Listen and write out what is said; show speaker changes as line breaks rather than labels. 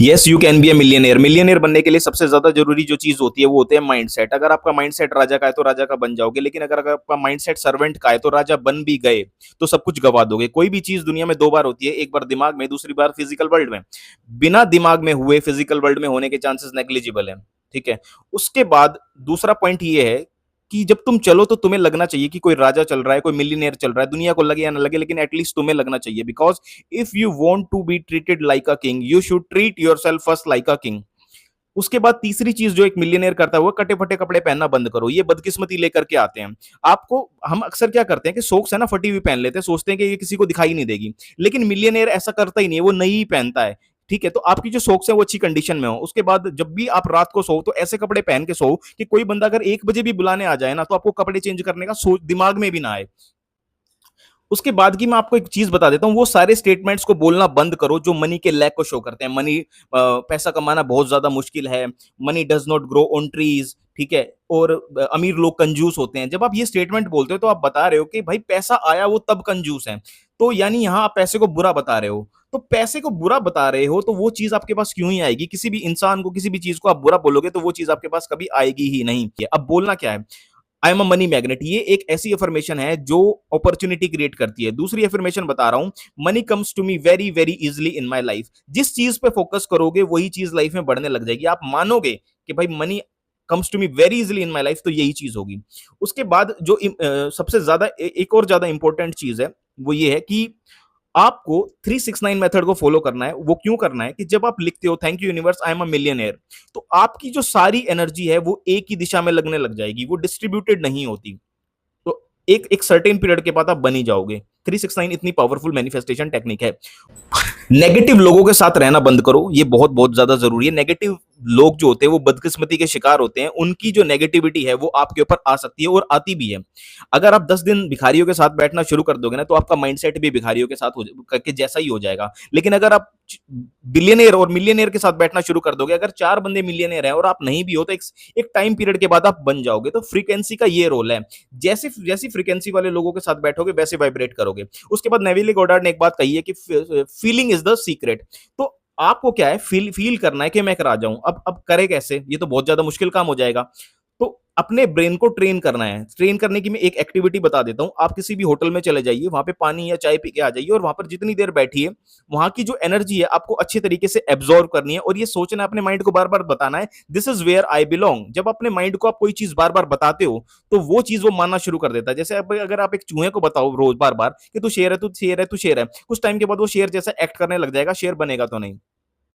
Yes, you can be A millionaire. Millionaire बनने के लिए सबसे ज्यादा जरूरी जो चीज होती है वो होते हैं माइंडसेट। अगर आपका माइंडसेट राजा का है तो राजा का बन जाओगे, लेकिन अगर आपका माइंडसेट सर्वेंट का है तो राजा बन भी गए तो सब कुछ गवा दोगे। कोई भी चीज दुनिया में दो बार होती है, एक बार दिमाग में, दूसरी बार फिजिकल वर्ल्ड में। बिना दिमाग में हुए फिजिकल वर्ल्ड में होने के चांसेस नेग्लिजिबल है। ठीक है। उसके बाद दूसरा पॉइंट ये है कि जब तुम चलो तो तुम्हें लगना चाहिए कि कोई राजा चल रहा है, कोई मिलियनेयर चल रहा है। दुनिया को लगे या ना लगे, लेकिन एटलीस्ट तुम्हें लगना चाहिए। Because if you want to be treated like a king, you should treat yourself first like a king. उसके बाद तीसरी चीज जो एक मिलियनेयर करता है वो कटे फटे कपड़े पहनना बंद करो। ये बदकिस्मती लेकर के आते हैं आपको। हम अक्सर क्या करते हैं कि सोक्स है ना फटी हुई पहन लेते हैं, सोचते हैं कि ये किसी को दिखाई नहीं देगी। लेकिन मिलियनेयर ऐसा करता ही नहीं है, वो नई ही पहनता है। ठीक है। तो आपकी जो सोक्स है वो अच्छी कंडीशन में हो। उसके बाद जब भी आप रात को सो तो ऐसे कपड़े पहन के सो कि कोई बंदा अगर 1 बजे भी बुलाने आ जाए ना तो आपको कपड़े चेंज करने का सोच दिमाग में भी ना आए। उसके बाद की मैं आपको एक चीज बता देता हूँ, वो सारे स्टेटमेंट्स को बोलना बंद करो जो मनी के लैक को शो करते हैं। मनी, पैसा कमाना बहुत ज्यादा मुश्किल है, money does not grow on trees. ठीक है। और अमीर लोग कंजूस होते हैं। जब आप ये स्टेटमेंट बोलते हो तो आप बता रहे हो कि भाई पैसा आया वो तब कंजूस है। तो यानी यहां आप पैसे को बुरा बता रहे हो। तो पैसे को बुरा बता रहे हो तो वो चीज आपके पास क्यों ही आएगी? किसी भी इंसान को, किसी भी चीज को आप बुरा बोलोगे तो वो चीज आपके पास कभी आएगी ही नहीं। अब बोलना क्या है? I am a money magnet, ये एक ऐसी अफर्मेशन है जो अपॉर्चुनिटी क्रिएट करती है। दूसरी अफर्मेशन बता रहा हूं, money comes to me very very easily in my life. जिस चीज पे फोकस करोगे वही चीज लाइफ में बढ़ने लग जाएगी। आप मानोगे कि भाई money comes to me very easily in my life, तो यही चीज होगी। उसके बाद जो सबसे ज्यादा एक और ज्यादा इंपॉर्टेंट चीज है वो ये है कि आपको 369 मेथड को फॉलो करना है। वो क्यों करना है कि जब आप लिखते हो thank you universe I am a millionaire, तो आपकी जो सारी एनर्जी है वो एक ही दिशा में लगने लग जाएगी, वो डिस्ट्रीब्यूटेड नहीं होती। तो एक एक सर्टेन पीरियड के बाद आप बनी जाओगे। 369 इतनी पावरफुल मैनिफेस्टेशन टेक्निक है। नेगेटिव लोगों के साथ रहना बंद करो, ये बहुत बहुत ज्यादा जरूरी है। नेगेटिव लोग जो होते हैं वो बदकिस्मती के शिकार होते हैं। उनकी जो नेगेटिविटी है वो आपके ऊपर आ सकती है और आती भी है। अगर आप 10 दिन भिखारियों के साथ बैठना शुरू कर दोगे ना तो आपका माइंडसेट भी भिखारियों के साथ के जैसा ही हो जाएगा। लेकिन अगर आप बिलियनियर और मिलियनियर के साथ बैठना शुरू कर दोगे, अगर 4 बंदे मिलियनियर हैं और आप नहीं भी हो, तो एक टाइम पीरियड के बाद आप बन जाओगे। तो फ्रीक्वेंसी का ये रोल है। जैसे जैसी फ्रीक्वेंसी वाले लोगों के साथ बैठोगे वैसे वाइब्रेट करोगे। उसके बाद नेविल गॉडार्ड ने एक बात कही है कि फीलिंग इज द सीक्रेट। तो आपको क्या है, फील करना है कि मैं एक राजा हूं। अब करे कैसे? ये तो बहुत ज्यादा मुश्किल काम हो जाएगा। तो अपने ब्रेन को ट्रेन करना है। ट्रेन करने की मैं एक एक्टिविटी बता देता हूं। आप किसी भी होटल में चले जाइए, वहां पे पानी या चाय पी के आ जाइए और वहां पर जितनी देर बैठिए, वहां की जो एनर्जी है आपको अच्छे तरीके से एब्जॉर्व करनी है और ये सोचना है, अपने माइंड को बार बार बताना है this is where I belong. जब अपने माइंड को आप कोई चीज बार बार बताते हो तो वो चीज वो मानना शुरू कर देता है। जैसे अगर आप एक चूहे को बताओ रोज बार बार कि तू शेर है, तू शेर है, तू शेर है, कुछ टाइम के बाद वो शेर जैसा एक्ट करने लग जाएगा, शेर बनेगा तो नहीं।